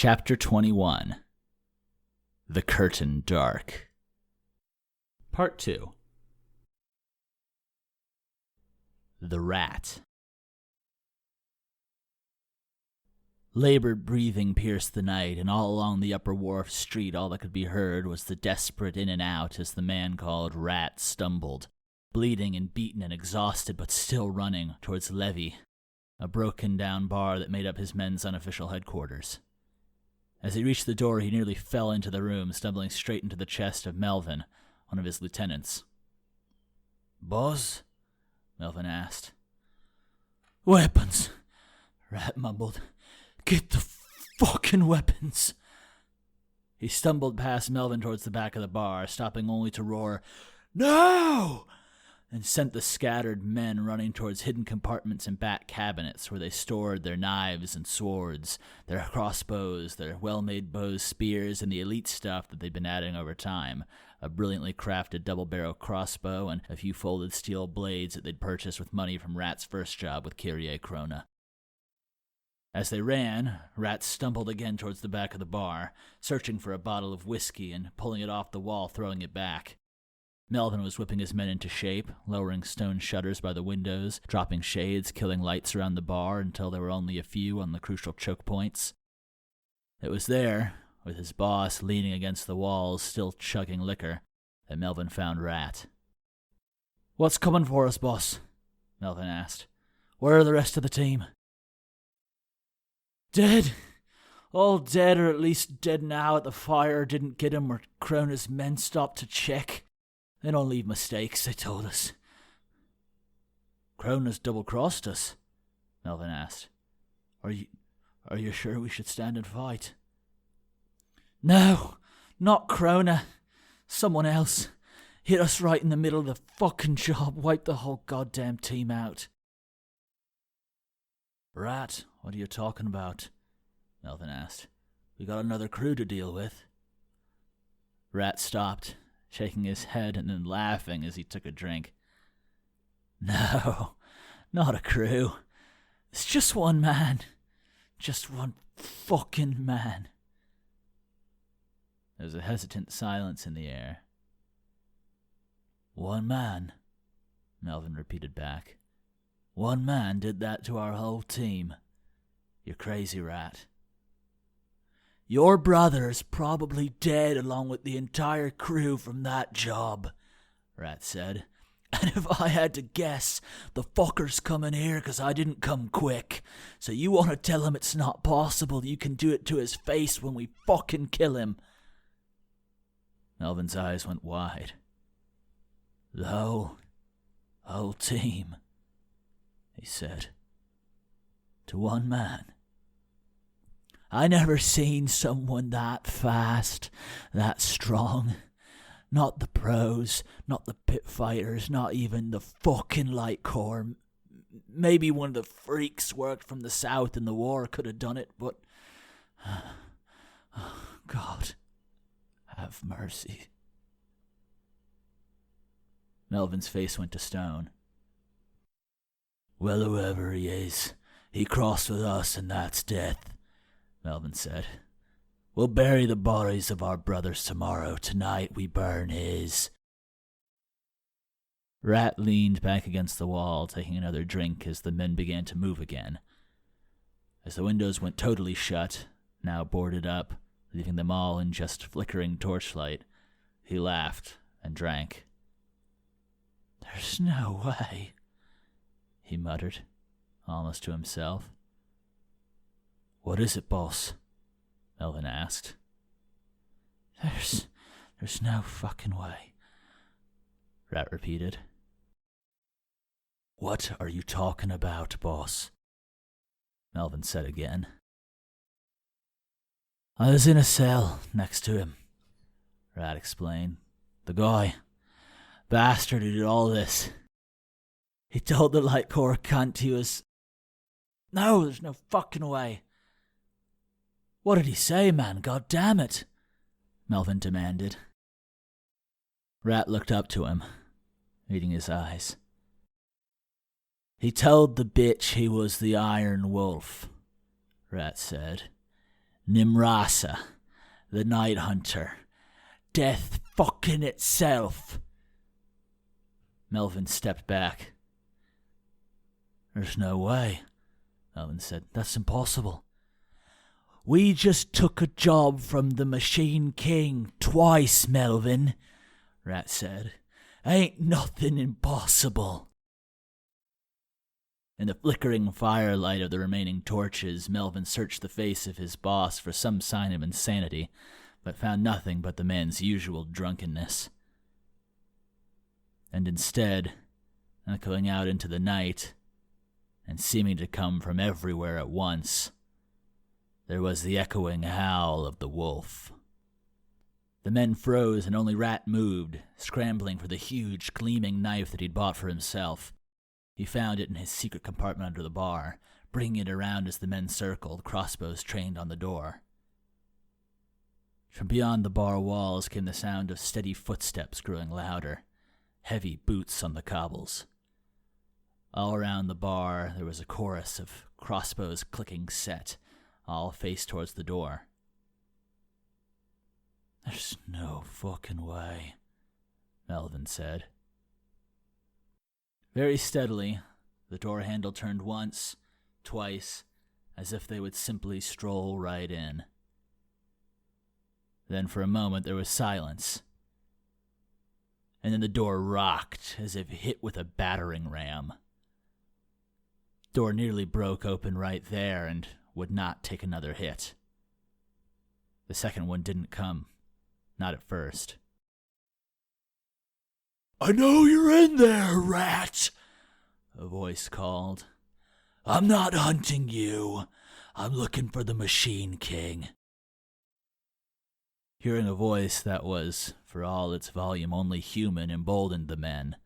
Chapter 21. The Curtain Dark. Part 2. The Rat. Labored breathing pierced the night, and all along the Upper Wharf Street all that could be heard was the desperate in and out as the man called Rat stumbled, bleeding and beaten and exhausted but still running, towards Levy, a broken-down bar that made up his men's unofficial headquarters. As he reached the door, he nearly fell into the room, stumbling straight into the chest of Melvin, one of his lieutenants. "Boss?" Melvin asked. "Weapons," Rat mumbled. "Get the fucking weapons." He stumbled past Melvin towards the back of the bar, stopping only to roar, "No!" and sent the scattered men running towards hidden compartments and back cabinets where they stored their knives and swords, their crossbows, their well-made bows, spears, and the elite stuff that they'd been adding over time, a brilliantly crafted double-barrel crossbow and a few folded steel blades that they'd purchased with money from Rat's first job with Kyrie Krona. As they ran, Rat stumbled again towards the back of the bar, searching for a bottle of whiskey and pulling it off the wall, throwing it back. Melvin was whipping his men into shape, lowering stone shutters by the windows, dropping shades, killing lights around the bar until there were only a few on the crucial choke points. It was there, with his boss leaning against the walls, still chugging liquor, that Melvin found Rat. "What's coming for us, boss?" Melvin asked. "Where are the rest of the team?" "Dead. All dead, or at least dead now at the fire didn't get 'em or Krona's men stopped to check. They don't leave mistakes, they told us." "Krona's double-crossed us?" Melvin asked. Are you sure we should stand and fight?" "No, not Krona. Someone else. Hit us right in the middle of the fucking job, wiped the whole goddamn team out." "Rat, what are you talking about?" Melvin asked. "We got another crew to deal with." Rat stopped, shaking his head and then laughing as he took a drink. "No, not a crew. It's just one man. Just one fucking man." There was a hesitant silence in the air. "One man," Melvin repeated back. "One man did that to our whole team. You're crazy, Rat." "Your brother's probably dead along with the entire crew from that job," Rat said. "And if I had to guess, the fucker's coming here 'cause I didn't come quick. So you want to tell him it's not possible you can do it to his face when we fucking kill him?" Melvin's eyes went wide. "The whole team," he said. "To one man. I never seen someone that fast, that strong. Not the pros, not the pit fighters, not even the fucking light corps. Maybe one of the freaks worked from the south in the war could have done it, but... Oh, God, have mercy." Melvin's face went to stone. "Well, whoever he is, he crossed with us and that's death," Melvin said. "We'll bury the bodies of our brothers tomorrow. Tonight we burn his." Rat leaned back against the wall, taking another drink as the men began to move again. As the windows went totally shut, now boarded up, leaving them all in just flickering torchlight, he laughed and drank. "There's no way," he muttered, almost to himself. "What is it, boss?" Melvin asked. There's no fucking way," Rat repeated. "What are you talking about, boss?" Melvin said again. "I was in a cell next to him," Rat explained. "The guy, bastard who did all this. He told the Light Corps cunt he was... No, there's no fucking way." "What did he say, man? God damn it," Melvin demanded. Rat looked up to him, reading his eyes. "He told the bitch he was the Iron Wolf," Rat said. Nimrasa, the Night Hunter. Death fucking itself. Melvin stepped back. There's no way, Melvin said. That's impossible. We just took a job from the Machine King twice, Melvin, Rat said. Ain't nothing impossible. In the flickering firelight of the remaining torches, Melvin searched the face of his boss for some sign of insanity, but found nothing but the man's usual drunkenness. And instead, echoing out into the night, and seeming to come from everywhere at once, there was the echoing howl of the wolf. The men froze, and only Rat moved, scrambling for the huge, gleaming knife that he'd bought for himself. He found it in his secret compartment under the bar, bringing it around as the men circled, crossbows trained on the door. From beyond the bar walls came the sound of steady footsteps growing louder, heavy boots on the cobbles. All around the bar there was a chorus of crossbows clicking set, all faced towards the door. There's no fucking way, Melvin said. Very steadily, the door handle turned once, twice, as if they would simply stroll right in. Then for a moment there was silence, and then the door rocked as if hit with a battering ram. Door nearly broke open right there and would not take another hit. The second one didn't come, not at first. I know you're in there, Rat, a voice called. I'm not hunting you. I'm looking for the Machine King. Hearing a voice that was, for all its volume, only human emboldened the men,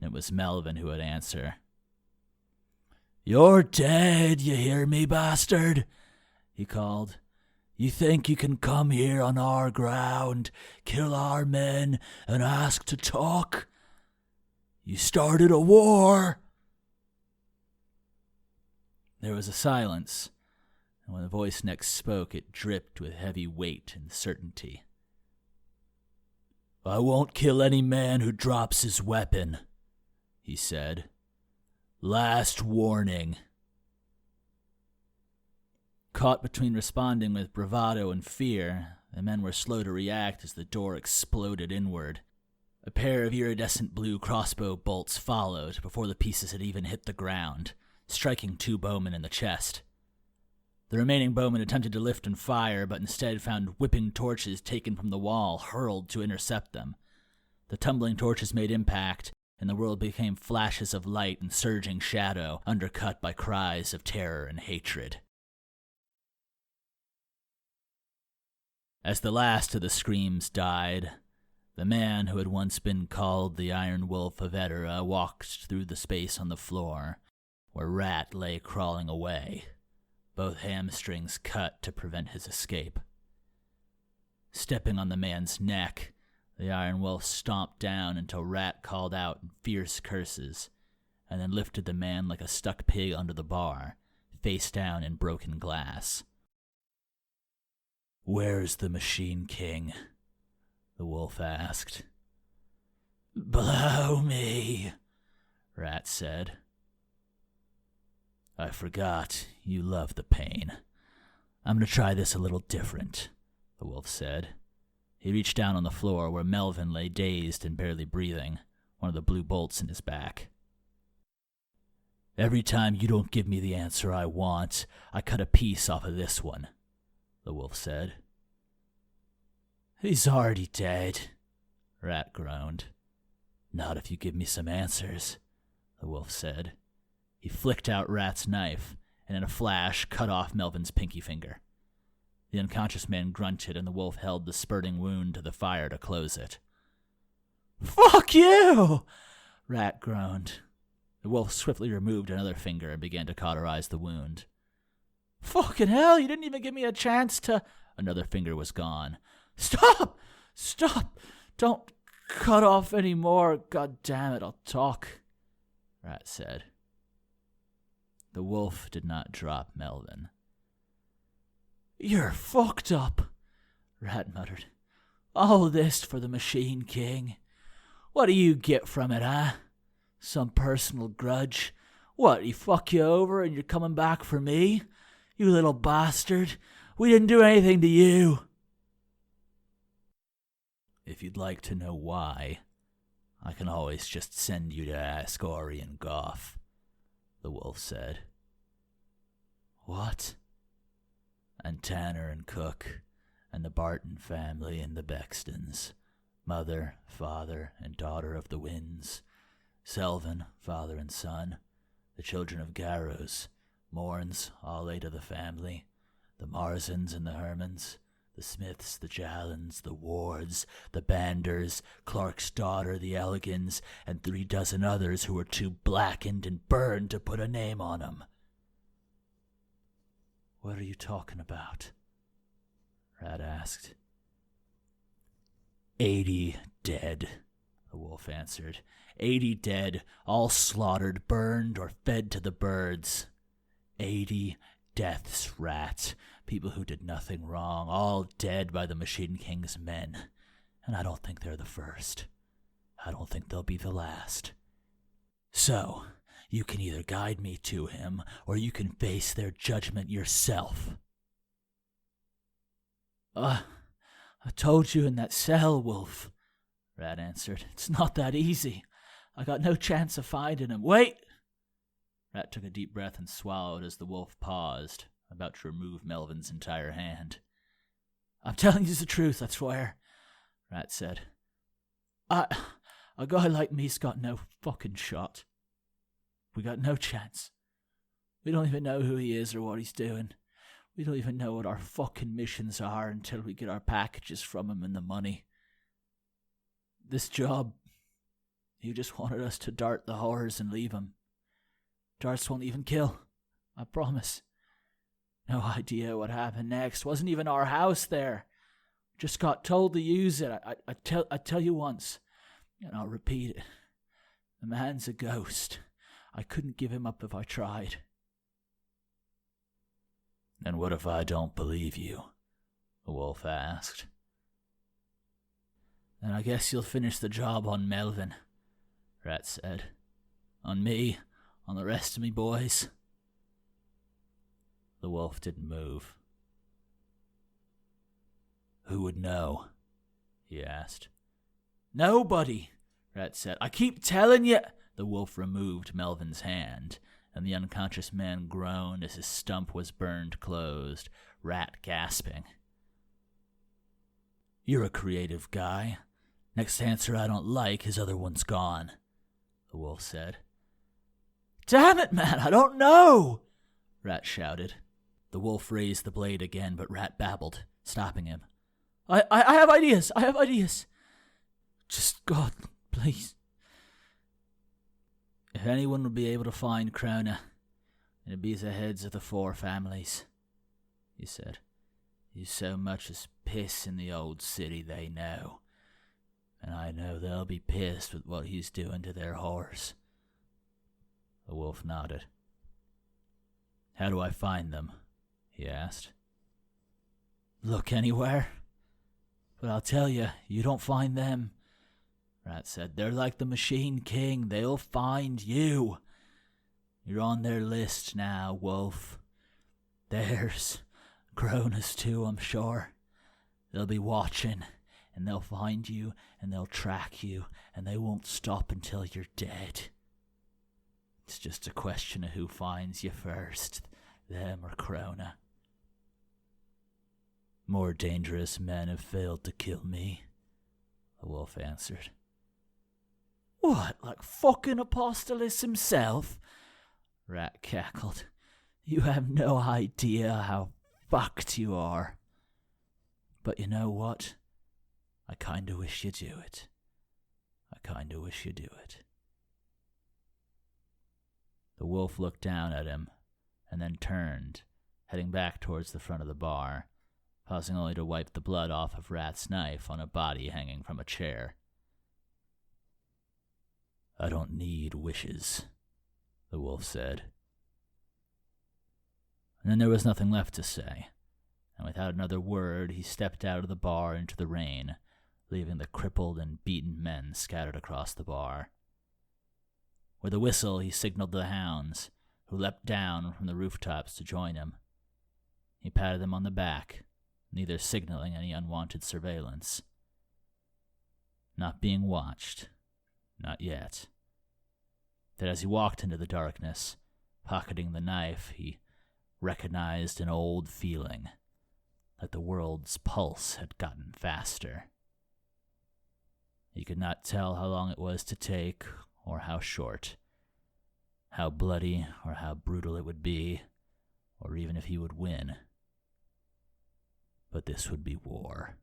and it was Melvin who would answer. You're dead, you hear me, bastard? He called. You think you can come here on our ground, kill our men, and ask to talk? You started a war. There was a silence, and when the voice next spoke, it dripped with heavy weight and certainty. I won't kill any man who drops his weapon, he said. Last warning. Caught between responding with bravado and fear, the men were slow to react as the door exploded inward. A pair of iridescent blue crossbow bolts followed before the pieces had even hit the ground, striking two bowmen in the chest. The remaining bowmen attempted to lift and fire, but instead found whipping torches taken from the wall hurled to intercept them. The tumbling torches made impact, and the world became flashes of light and surging shadow, undercut by cries of terror and hatred. As the last of the screams died, the man who had once been called the Iron Wolf of Edera walked through the space on the floor, where Rat lay crawling away, both hamstrings cut to prevent his escape. Stepping on the man's neck, the Iron Wolf stomped down until Rat called out in fierce curses, and then lifted the man like a stuck pig under the bar, face down in broken glass. Where's the Machine King? The wolf asked. Blow me, Rat said. I forgot you love the pain. I'm going to try this a little different, the wolf said. He reached down on the floor where Melvin lay dazed and barely breathing, one of the blue bolts in his back. Every time you don't give me the answer I want, I cut a piece off of this one, the wolf said. He's already dead, Rat groaned. Not if you give me some answers, the wolf said. He flicked out Rat's knife, and in a flash cut off Melvin's pinky finger. The unconscious man grunted, and the wolf held the spurting wound to the fire to close it. Fuck you! Rat groaned. The wolf swiftly removed another finger and began to cauterize the wound. Fucking hell, you didn't even give me a chance to... Another finger was gone. Stop! Stop! Don't cut off any more. God damn it, I'll talk, Rat said. The wolf did not drop Melvin. You're fucked up, Rat muttered. All this for the Machine King. What do you get from it, huh? Some personal grudge? What, he fuck you over and you're coming back for me? You little bastard. We didn't do anything to you. If you'd like to know why, I can always just send you to ask Ori and Goff, the wolf said. What? And Tanner and Cook, and the Barton family and the Bextons, mother, father, and daughter of the Winds, Selvin, father and son, the children of Garrows, Morns, all 8 of the family, the Marzens and the Hermans, the Smiths, the Jallans, the Wards, the Banders, Clark's daughter, the Elegans, and 36 others who were too blackened and burned to put a name on 'em. What are you talking about? Rat asked. 80 dead, the wolf answered. 80 dead, all slaughtered, burned, or fed to the birds. 80 deaths, Rat. People who did nothing wrong, all dead by the Machine King's men. And I don't think they're the first. I don't think they'll be the last. So, you can either guide me to him, or you can face their judgment yourself. I told you in that cell, Wolf, Rat answered. It's not that easy. I got no chance of finding him. Wait! Rat took a deep breath and swallowed as the wolf paused, about to remove Melvin's entire hand. I'm telling you the truth, I swear, Rat said. A guy like me's got no fucking shot. We got no chance. We don't even know who he is or what he's doing. We don't even know what our fucking missions are until we get our packages from him and the money. This job, he just wanted us to dart the horrors and leave him. Darts won't even kill, I promise. No idea what happened next. Wasn't even our house there. Just got told to use it. I tell you once, and I'll repeat it. The man's a ghost. I couldn't give him up if I tried. And what if I don't believe you? The wolf asked. Then I guess you'll finish the job on Melvin, Rat said. On me, on the rest of me boys. The wolf didn't move. Who would know? He asked. Nobody, Rat said. I keep telling you. The wolf removed Melvin's hand, and the unconscious man groaned as his stump was burned closed, Rat gasping. You're a creative guy. Next answer I don't like, his other one's gone, the wolf said. Damn it, man, I don't know, Rat shouted. The wolf raised the blade again, but Rat babbled, stopping him. I have ideas. Just God, please. If anyone would be able to find Krona, it'd be the heads of the 4 families, he said. He's so much as piss in the old city they know. And I know they'll be pissed with what he's doing to their horse. The wolf nodded. How do I find them? He asked. Look anywhere. But I'll tell you, you don't find them, Rat said. They're like the Machine King. They'll find you. You're on their list now, Wolf. Theirs. Krona's too, I'm sure. They'll be watching, and they'll find you, and they'll track you, and they won't stop until you're dead. It's just a question of who finds you first, them or Krona. More dangerous men have failed to kill me, the wolf answered. What, like fucking Apostolos himself? Rat cackled. You have no idea how fucked you are. But you know what? I kinda wish you do it. The wolf looked down at him, and then turned, heading back towards the front of the bar, pausing only to wipe the blood off of Rat's knife on a body hanging from a chair. I don't need wishes, the wolf said. And then there was nothing left to say, and without another word he stepped out of the bar into the rain, leaving the crippled and beaten men scattered across the bar. With a whistle he signaled the hounds, who leapt down from the rooftops to join him. He patted them on the back, neither signaling any unwanted surveillance. Not being watched. Not yet. That as he walked into the darkness, pocketing the knife, he recognized an old feeling, that the world's pulse had gotten faster. He could not tell how long it was to take, or how short, how bloody or how brutal it would be, or even if he would win. But this would be war.